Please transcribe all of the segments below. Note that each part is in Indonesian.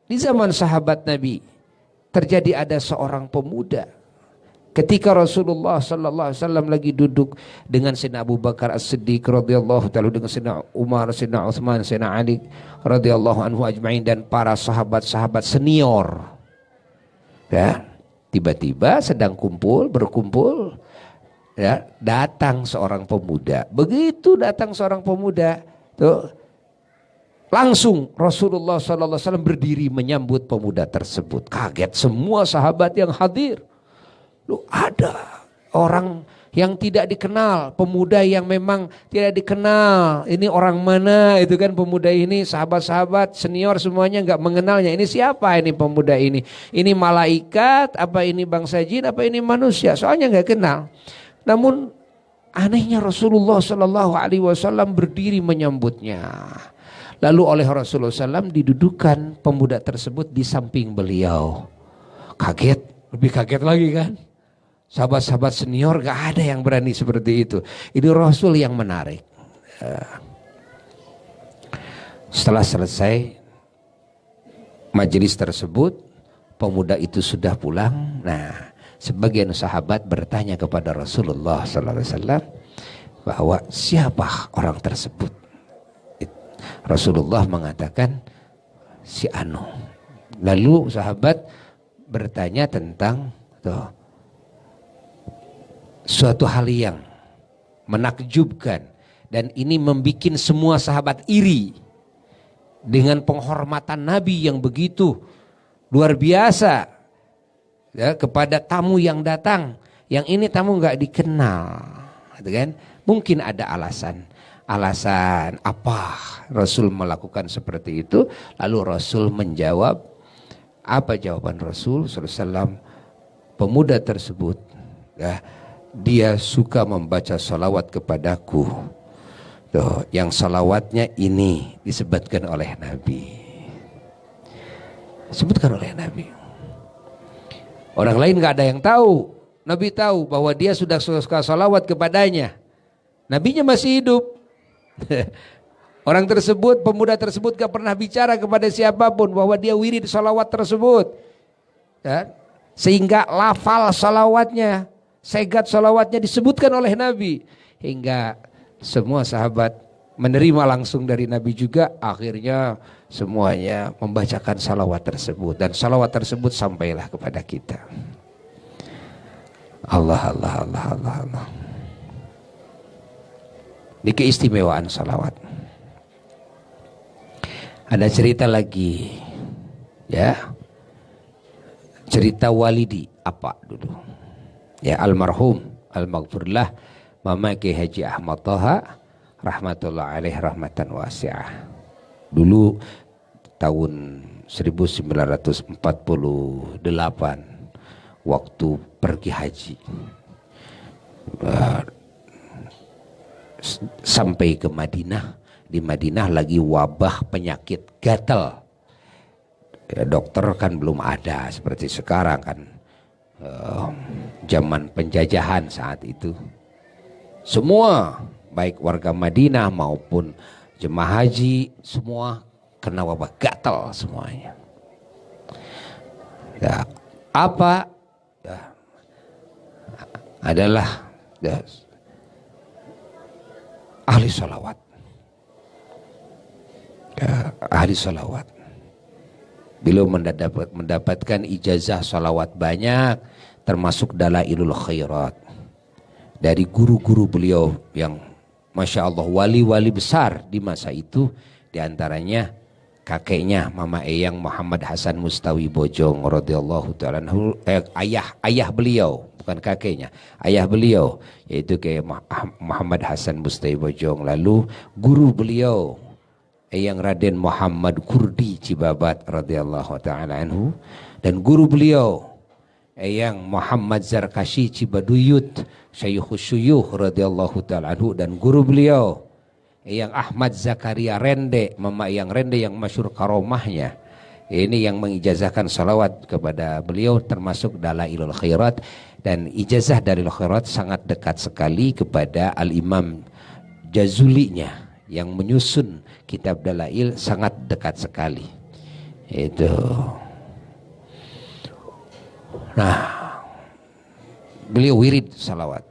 di zaman sahabat Nabi terjadi ada seorang pemuda. Ketika Rasulullah sallallahu alaihi wasallam lagi duduk dengan Sayyidina Abu Bakar As-Siddiq radhiyallahu ta'ala, dengan Sayyidina Umar, Sayyidina Utsman, Sayyidina Ali radhiyallahu anhu ajma'in, dan para sahabat-sahabat senior. Ya, tiba-tiba sedang berkumpul, ya, datang seorang pemuda. Begitu datang seorang pemuda, tuh langsung Rasulullah sallallahu alaihi wasallam berdiri menyambut pemuda tersebut. Kaget semua sahabat yang hadir. Loh, ada orang yang tidak dikenal, pemuda yang memang tidak dikenal. Ini orang mana itu kan pemuda ini, sahabat-sahabat senior semuanya nggak mengenalnya. Ini siapa ini pemuda ini? Ini malaikat, apa ini bangsa jin, apa ini manusia? Soalnya nggak kenal. Namun anehnya Rasulullah Shallallahu Alaihi Wasallam berdiri menyambutnya. Lalu oleh Rasulullah SAW didudukan pemuda tersebut di samping beliau. Kaget, lebih kaget lagi kan? Sahabat-sahabat senior gak ada yang berani seperti itu. Ini Rasul yang menarik. Setelah selesai majelis tersebut, pemuda itu sudah pulang. Nah, sebagian sahabat bertanya kepada Rasulullah SAW bahwa siapa orang tersebut. Rasulullah mengatakan si Anu. Lalu sahabat bertanya tentang suatu hal yang menakjubkan, dan ini membuat semua sahabat iri dengan penghormatan Nabi yang begitu luar biasa, ya, kepada tamu yang datang. Yang ini tamu nggak dikenal, gitu kan? Mungkin ada alasan apa Rasul melakukan seperti itu. Lalu Rasul menjawab, apa jawaban Rasul SAW? Pemuda tersebut, ya, dia suka membaca salawat kepadaku. Tuh, yang salawatnya ini disebutkan oleh Nabi. Sebutkan oleh Nabi. Orang lain gak ada yang tahu. Nabi tahu bahwa dia sudah suka salawat kepadanya. Nabinya masih hidup. Orang tersebut, pemuda tersebut gak pernah bicara kepada siapapun bahwa dia wirid salawat tersebut. Ya, sehingga lafal salawatnya, segat salawatnya disebutkan oleh Nabi, hingga semua sahabat menerima langsung dari Nabi juga. Akhirnya semuanya membacakan salawat tersebut, dan salawat tersebut sampailah kepada kita. Allah. Di keistimewaan salawat. Ada cerita lagi, ya, cerita Walidi apa dulu. Ya, almarhum al-maghfurlah Mama Kiai Haji Ahmad Thaha rahmatullah alaih rahmatan wasi'ah. Dulu tahun 1948 waktu pergi haji, sampai ke Madinah. Di Madinah lagi wabah penyakit gatal. Ya, dokter kan belum ada seperti sekarang kan. Zaman penjajahan saat itu, semua baik warga Madinah maupun jemaah haji semua kena wabah gatal semuanya. Ya, apa ya, adalah ya, ahli salawat, ya, ahli salawat. Beliau mendapatkan ijazah salawat banyak, termasuk Dalailul Khairat dari guru-guru beliau yang Masya Allah wali-wali besar di masa itu. Diantaranya kakeknya Mama Eyang Muhammad Hasan Mustawi Bojong radhiyallahu ta'ala anhu, ayah beliau, bukan kakeknya, ayah beliau yaitu kayak Muhammad Hasan Mustawi Bojong. Lalu guru beliau Eyang Raden Muhammad Kurdi Cibabat radhiyallahu ta'ala anhu, dan guru beliau Eyang Muhammad Zarkashi Cibaduyut Syaykhus Syuyuh radhiyallahu ta'ala anhu, dan guru beliau Eyang Ahmad Zakaria Rende, Mama Eyang Rende yang masyhur karomahnya. Ini yang mengijazahkan salawat kepada beliau termasuk Dalailul Khairat, dan ijazah Dalailul Khairat sangat dekat sekali kepada Al-Imam Jazulinya yang menyusun kitab Dalail, sangat dekat sekali. Itu. Nah, beliau wirid salawat.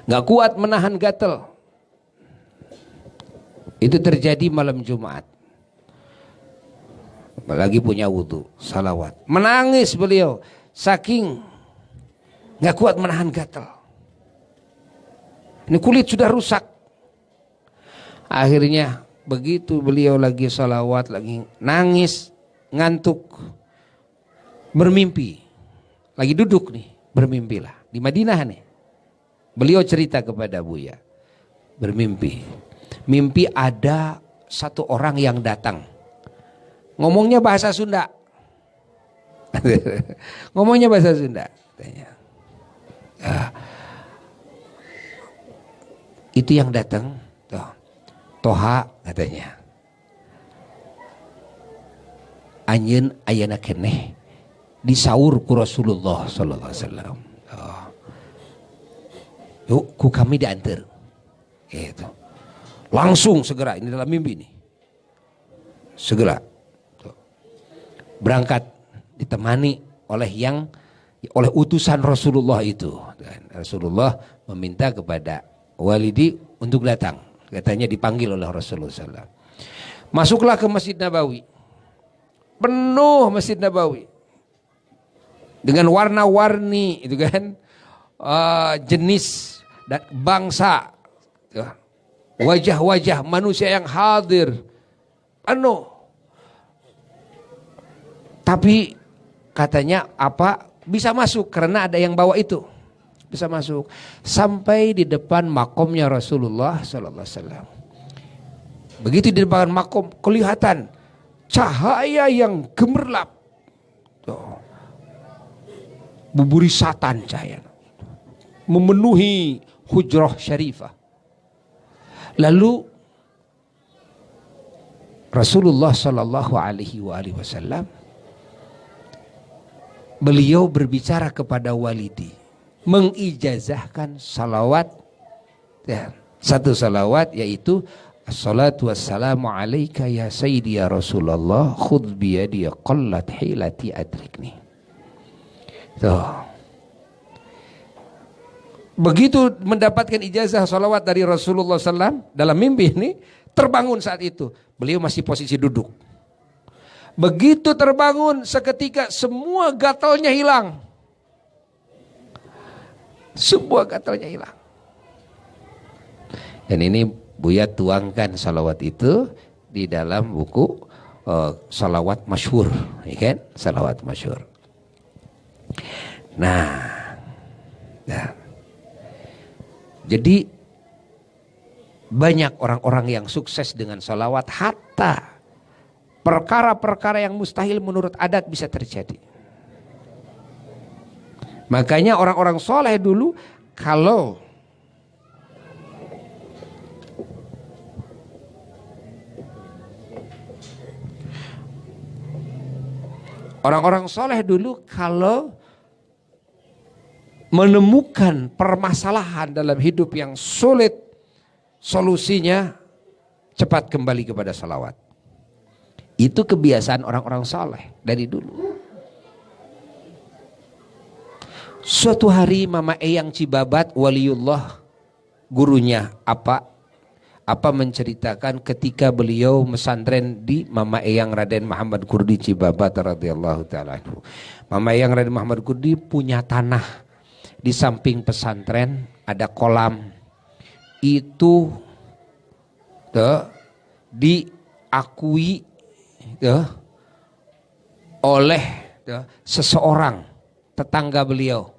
Nggak kuat menahan gatal. Itu terjadi malam Jumat. Apalagi punya wudhu, salawat. Menangis beliau, saking nggak kuat menahan gatal. Ini kulit sudah rusak. Akhirnya begitu beliau lagi salawat, lagi nangis, ngantuk, bermimpi. Lagi duduk nih, bermimpilah. Di Madinah nih. Beliau cerita kepada Buya. Bermimpi. Mimpi ada satu orang yang datang. Ngomongnya bahasa Sunda. Ngomongnya bahasa Sunda. Katanya. Ya. Itu yang datang. Toha katanya. Anjeun ayana keneh disaur ku Rasulullah sallallahu alaihi wasallam. Yuk ku kami diantar. Gitu. Langsung segera, ini dalam mimpi nih. Segera berangkat ditemani oleh utusan Rasulullah itu. Dan Rasulullah meminta kepada Walidi untuk datang. Katanya dipanggil oleh Rasulullah SAW. Masuklah ke Masjid Nabawi. Penuh Masjid Nabawi dengan warna-warni itu kan, jenis dan bangsa, wajah-wajah manusia yang hadir penuh. Tapi katanya apa bisa masuk karena ada yang bawa itu, bisa masuk sampai di depan makomnya Rasulullah Sallallahu Alaihi Wasallam. Begitu di depan makom kelihatan cahaya yang gemerlap, buburisatan cahaya memenuhi hujrah syarifah. Lalu Rasulullah Sallallahu Alaihi Wasallam beliau berbicara kepada Walidi, mengijazahkan salawat, ya, satu salawat yaitu assalatu wassalamu alaika ya sayyidi ya Rasulullah khudh biyadi qallat hilati adrikni. Tuh. Begitu mendapatkan ijazah salawat dari Rasulullah SAW dalam mimpi ini, terbangun saat itu. Beliau masih posisi duduk. Begitu terbangun seketika semua gatalnya hilang. Semua gatalnya hilang. Dan ini Buya tuangkan salawat itu di dalam buku salawat masyhur, ya kan? Salawat masyhur. Nah, jadi banyak orang-orang yang sukses dengan salawat, hatta perkara-perkara yang mustahil menurut adat bisa terjadi. Makanya orang-orang soleh dulu kalau menemukan permasalahan dalam hidup yang sulit, solusinya cepat kembali kepada salawat. Itu kebiasaan orang-orang saleh dari dulu. Suatu hari Mama Eyang Cibabat, waliullah, gurunya apa menceritakan ketika beliau mesantren di Mama Eyang Raden Muhammad Kurdi Cibabat radhiyallahu taala anhu. Mama Eyang Raden Muhammad Kurdi punya tanah di samping pesantren, ada kolam. Itu diakui oleh seseorang tetangga beliau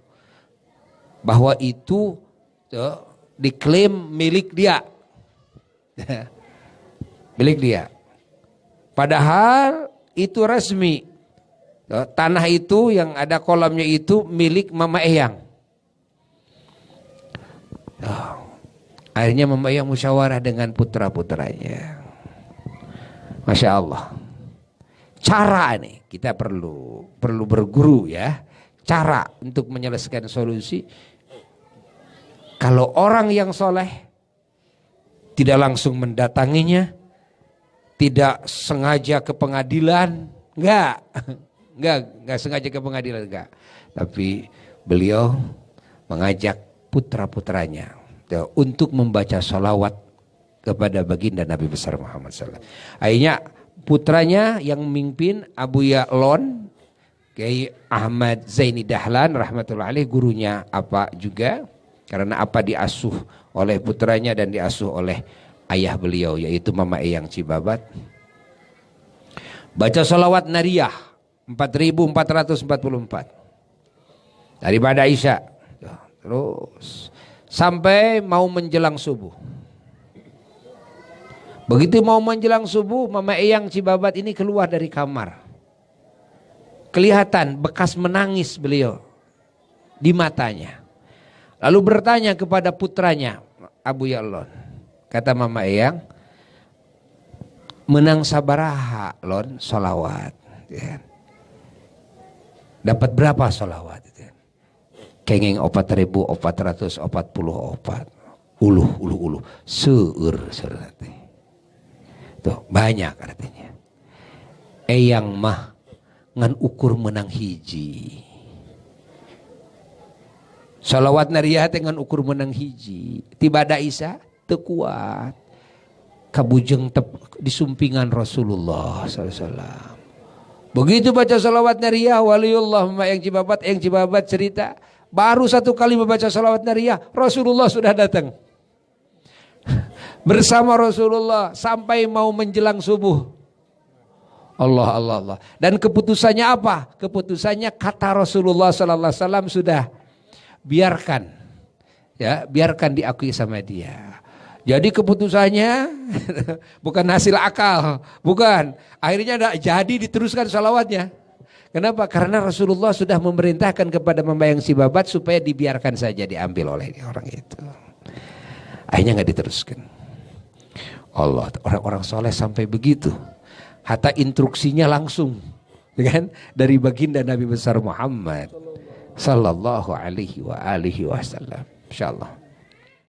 bahwa itu diklaim milik dia. Milik dia. Padahal itu resmi. Tanah itu yang ada kolamnya itu milik Mama Eyang. Akhirnya Mama Eyang musyawarah dengan putra-putranya. Masya Allah. Cara nih kita perlu berguru ya. Cara untuk menyelesaikan solusi. Kalau orang yang soleh tidak langsung mendatanginya, tidak sengaja ke pengadilan, enggak. Enggak sengaja ke pengadilan, enggak. Tapi beliau mengajak putra-putranya untuk membaca sholawat kepada baginda Nabi besar Muhammad SAW. Akhirnya putranya yang memimpin Abu Ya'lon, Kiai Ahmad Zaini Dahlan rahmatullah alaih, gurunya apa juga, karena apa diasuh oleh putranya dan diasuh oleh ayah beliau yaitu Mama Eyang Cibabat. Baca sholawat nariyah 4444 daripada Isya terus sampai mau menjelang subuh. Begitu mau menjelang subuh, Mama Eyang Cibabat ini keluar dari kamar. Kelihatan bekas menangis beliau di matanya. Lalu bertanya kepada putranya Abu Ya'lon. Kata Mama Eyang, menang sabaraha lon solawat. Ya. Dapat berapa solawat? Kenging 4.444. Uluh. Seur. Tuh, banyak artinya. Eyang mah ngan ukur menang hiji. Salawat nariyah dengan ukur menang hiji. Tiba ada Isa teu kuat. Kabujeng di sumpingan Rasulullah SAW. Begitu baca salawat nariyah, waliullah Eyang Cibabat cerita, baru satu kali membaca salawat nariyah, Rasulullah sudah datang. Bersama Rasulullah sampai mau menjelang subuh. Allah. Dan keputusannya apa? Keputusannya kata Rasulullah SAW sudah biarkan diakui sama dia. Jadi keputusannya bukan hasil akal, bukan. Akhirnya jadi diteruskan salawatnya. Kenapa? Karena Rasulullah sudah memerintahkan kepada Mama Eyang Cibabat supaya dibiarkan saja diambil oleh orang itu. Akhirnya nggak diteruskan. Allah, orang-orang soleh sampai begitu. Hatta instruksinya langsung, kan? Dari baginda Nabi besar Muhammad sallallahu alaihi wasallam. Insyaallah.